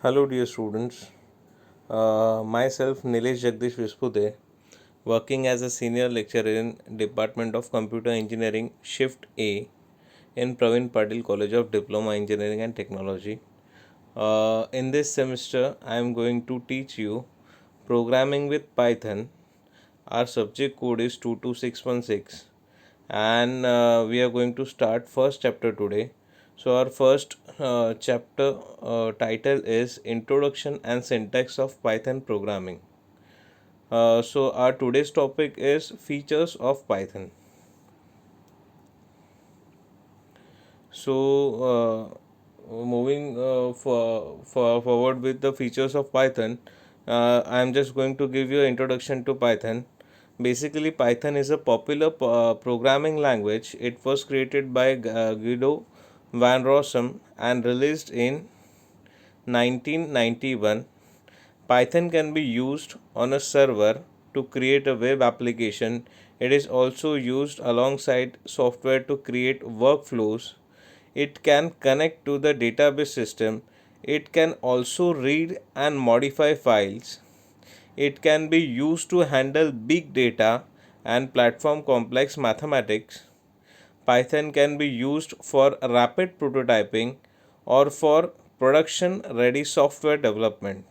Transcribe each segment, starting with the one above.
Hello, dear students. Myself, Nilesh Jagdish Vispute, working as a senior lecturer in Department of Computer Engineering, Shift A, in Praveen Patil College of Diploma Engineering and Technology. In this semester, I am going to teach you programming with Python. Our subject code is 22616, and we are going to start first chapter today. So our first chapter title is Introduction and Syntax of Python Programming. So our today's topic is features of Python. So moving forward with the features of Python, I am just going to give you an introduction to Python. Basically, Python is a popular programming language. It was created by Guido van Rossum and released in 1991. Python can be used on a server to create a web application. It is also used alongside software to create workflows. It can connect to the database system. It can also read and modify files. It can be used to handle big data and platform complex mathematics. Python can be used for rapid prototyping or for production ready software development.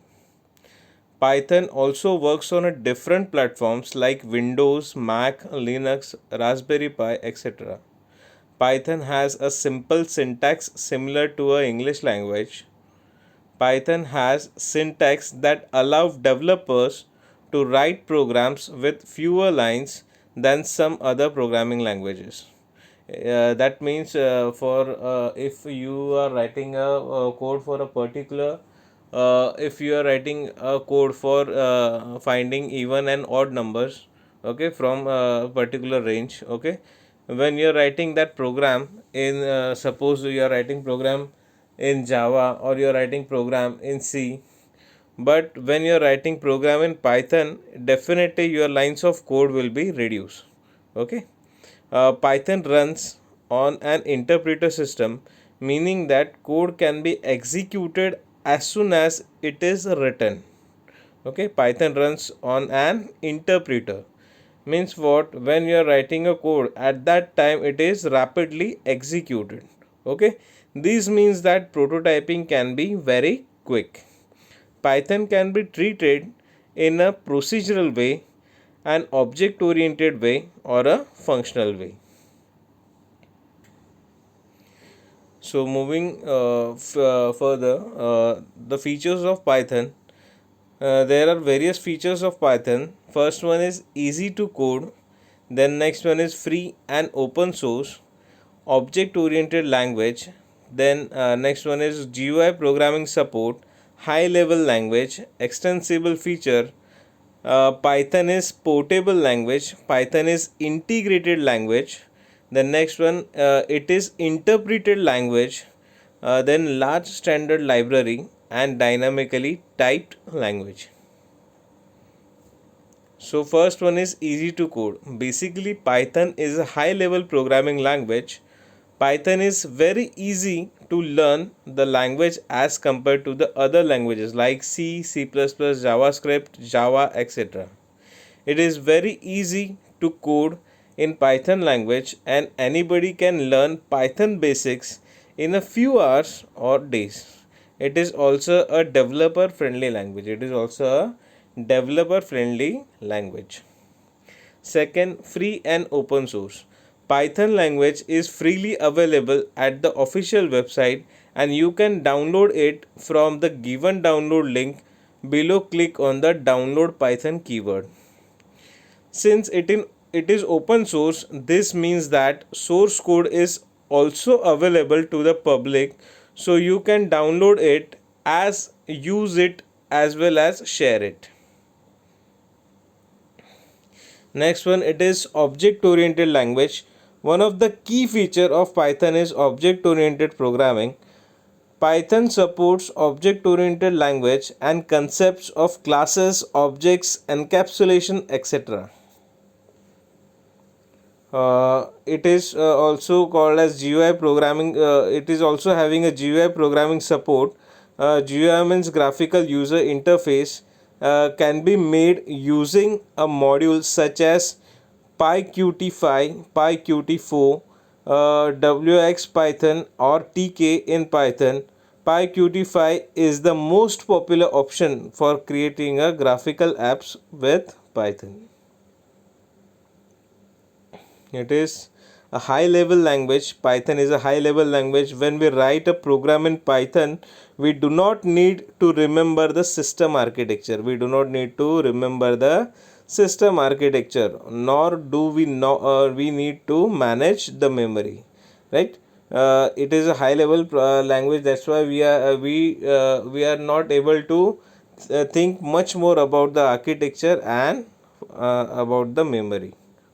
Python also works on a different platforms like Windows, Mac, Linux, Raspberry Pi, etc. Python has a simple syntax similar to a English language. Python has syntax that allow developers to write programs with fewer lines than some other programming languages. That means for if you are writing a code for a particular if you are writing a code for finding even and odd numbers, okay, from a particular range, okay, when you are writing that program in suppose you are writing program in Java or you are writing program in C, but when you are writing program in Python, definitely your lines of code will be reduced. Okay. Python runs on an interpreter system, meaning that code can be executed as soon as it is written. Okay, Python runs on an interpreter. Means what? When you are writing a code, at that time it is rapidly executed. Okay, this means that prototyping can be very quick. Python can be treated in a procedural way, an object oriented way, or a functional way. So moving further, the features of Python. There are various features of Python. First one is easy to code. Then next one is free and open source, object oriented language. Then next one is GUI programming support, high level language, extensible feature. Python is portable language. Python is integrated language. The next one, it is interpreted language. Then large standard library and dynamically typed language. So first one is easy to code. Basically, Python is a high level programming language. Python is very easy to learn the language as compared to the other languages like C, C++, JavaScript, Java, etc. It is very easy to code in Python language, and anybody can learn Python basics in a few hours or days. It is also a developer friendly language. Second, free and open source. Python language is freely available at the official website, and you can download it from the given download link below. Click on the download Python keyword. Since it is open source, this means that source code is also available to the public, so you can download it as use it as well as share it. Next one, it is object oriented language. One of the key feature of Python is object oriented programming. Python supports object oriented language and concepts of classes, objects, encapsulation, etc. It is also called as GUI programming. It is also having a GUI programming support. GUI graphical user interface can be made using a module such as PyQt5, PyQt4, WX Python or TK in Python. PyQt5 is the most popular option for creating a graphical apps with Python. It is a high level language. Python is a high level language. When we write a program in Python, we do not need to remember the system architecture. We do not need to remember the system architecture, nor do we know we need to manage the memory, right? It is a high level language. That's why we are not able to think much more about the architecture and about the memory.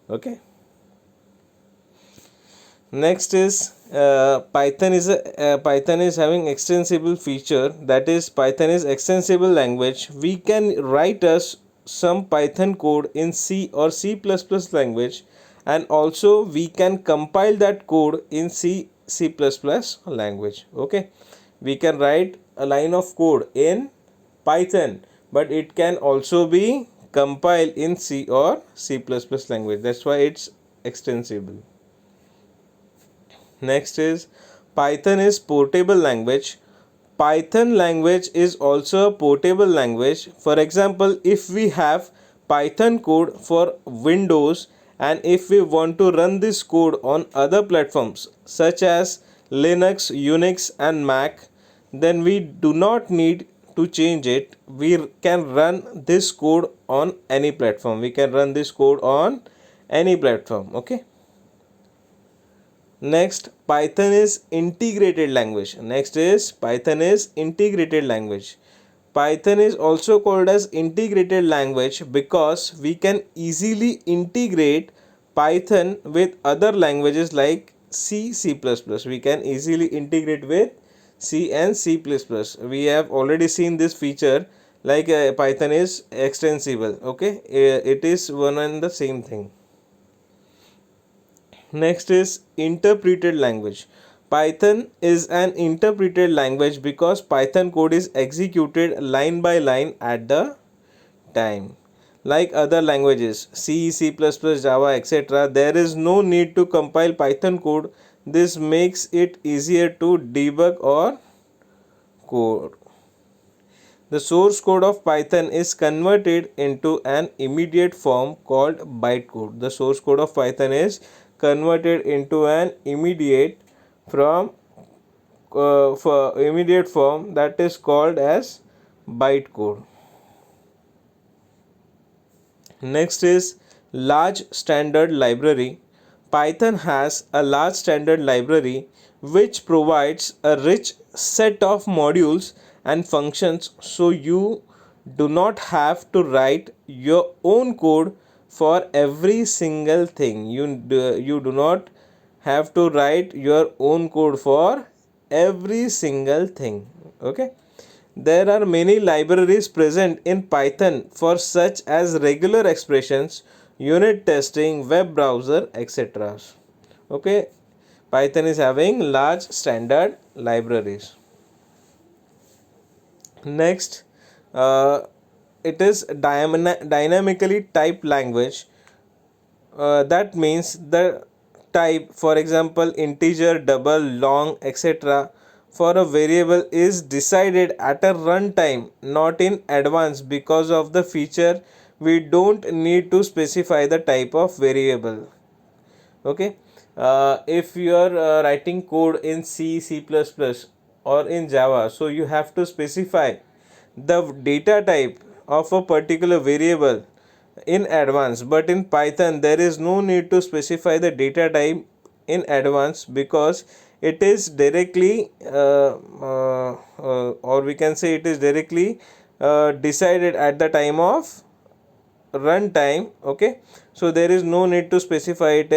Okay. Next is Python is having extensible feature, that is Python is extensible language. We can write us some Python code in C or C++ language, and also we can compile that code in C++ language. Okay, we can write a line of code in Python, but it can also be compiled in C or C++ language. That's why it's extensible. Next is Python is portable language. Python language is also a portable language. For example, if we have Python code for Windows and if we want to run this code on other platforms such as Linux, Unix and Mac, then we do not need to change it. We can run this code on any platform. We can run this code on any platform. Okay. Next, Python is integrated language. Next is Python is integrated language. Python is also called as integrated language because we can easily integrate Python with other languages like C, C++. We can easily integrate with C and C++. We have already seen this feature, like Python is extensible. Okay, it is one and the same thing. Next is interpreted language. Python is an interpreted language because Python code is executed line by line at the time. Like other languages, C, C++, Java, etc., there is no need to compile Python code. This makes it easier to debug or code. The source code of Python is converted into an immediate form called bytecode. The source code of Python is converted into an immediate form that is called as bytecode. Next is large standard library. Python has a large standard library which provides a rich set of modules and functions, so you do not have to write your own code for every single thing. You do not have to write your own code for every single thing. Okay. There are many libraries present in Python for such as regular expressions, unit testing, web browser, etc. Okay, Python is having large standard libraries. Next, it is dynamically typed language. That means the type, for example integer, double, long, etc., for a variable is decided at a runtime, not in advance. Because of the feature, we don't need to specify the type of variable. Okay. If you are writing code in C, C++ or in Java, so you have to specify the data type of a particular variable in advance, but in Python there is no need to specify the data type in advance because it is directly or we can say it is directly decided at the time of runtime. Okay, so there is no need to specify it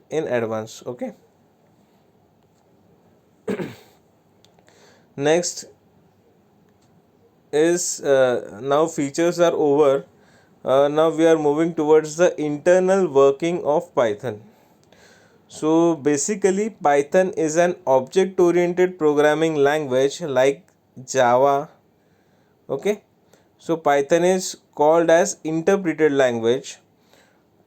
in advance. Okay. Next is now features are over. Now we are moving towards the internal working of Python. So basically Python is an object oriented programming language like Java. Okay, so Python is called as interpreted language.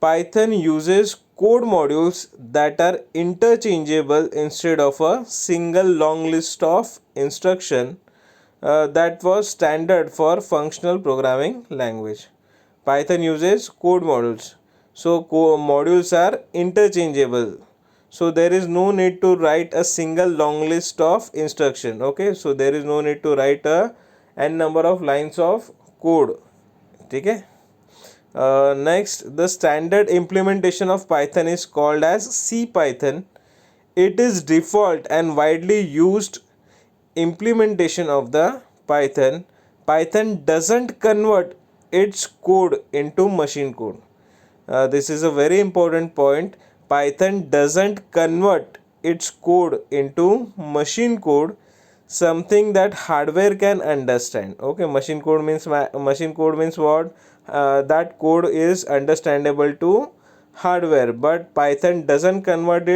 Python uses code modules that are interchangeable instead of a single long list of instruction that was standard for functional programming language. Python uses code modules. So modules are interchangeable. So there is no need to write a single long list of instruction. Okay, so there is no need to write a n number of lines of code. Okay. Next, the standard implementation of Python is called as C Python. It is default and widely used implementation of the Python. Python doesn't convert its code into machine code. This is a very important point. Python doesn't convert its code into machine code, something that hardware can understand. Okay, machine code means what? That code is understandable to hardware, but Python doesn't convert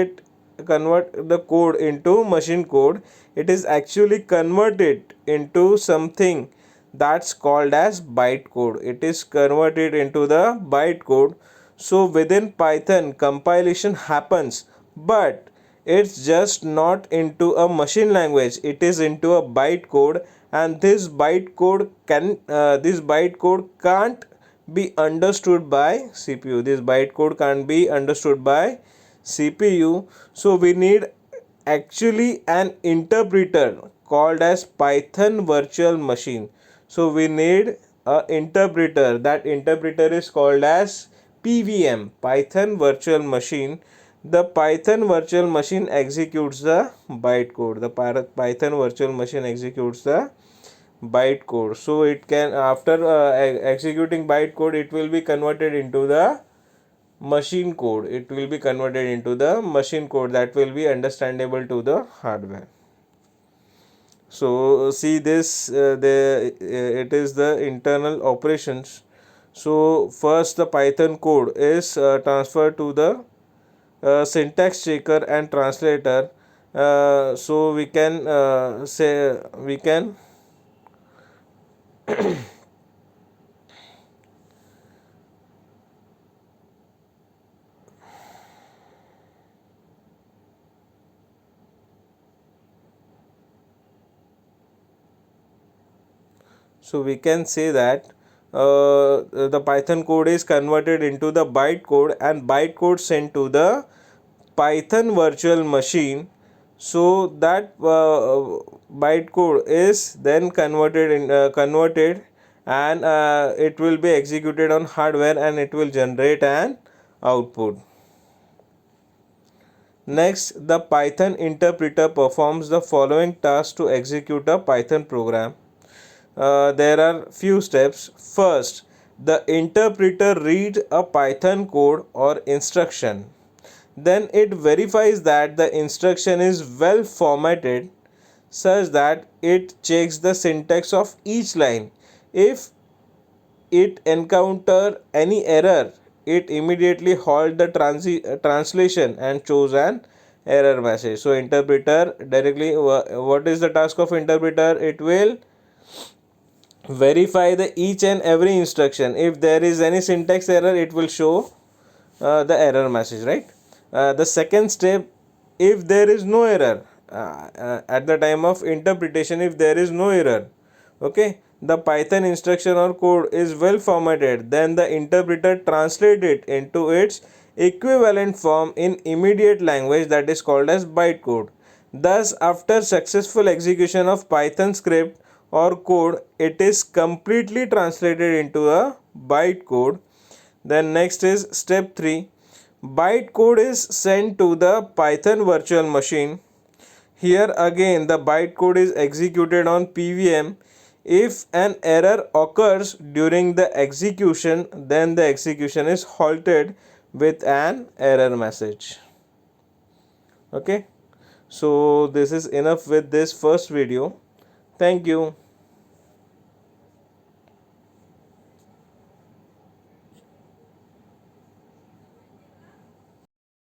the code into machine code. It is actually converted into something that's called as bytecode. It is converted into the bytecode. So within Python compilation happens, but it's just not into a machine language, it is into a bytecode. And this bytecode can't be understood by CPU. This bytecode can't be understood by CPU. So we need actually an interpreter called as Python virtual machine. So we need a interpreter. That interpreter is called as PVM, Python virtual machine. The Python virtual machine executes the bytecode. The Python virtual machine executes the bytecode. So it can, after executing bytecode, it will be converted into the machine code. It will be converted into the machine code that will be understandable to the hardware. So see this, it is the internal operations. So first the Python code is transferred to the syntax checker and translator. So we can say we can So we can say that the Python code is converted into the bytecode, and bytecode sent to the Python virtual machine. So that bytecode is then converted, and it will be executed on hardware, and it will generate an output. Next, the Python interpreter performs the following tasks to execute a Python program. There are few steps. First, the interpreter reads a Python code or instruction. Then it verifies that the instruction is well formatted such that it checks the syntax of each line. If it encounter any error, it immediately halt the translation and shows an error message. So interpreter directly, what is the task of interpreter? It will verify the each and every instruction. If there is any syntax error, it will show the error message, right? The second step, if there is no error, at the time of interpretation, if there is no error, okay, the Python instruction or code is well formatted, then the interpreter translate it into its equivalent form in immediate language, that is called as bytecode. Thus, after successful execution of Python script or code, it is completely translated into a bytecode. Then next is step 3. Bytecode is sent to the Python virtual machine. Here again the bytecode is executed on PVM. If an error occurs during the execution, then the execution is halted with an error message. Okay, so this is enough with this first video. Thank you.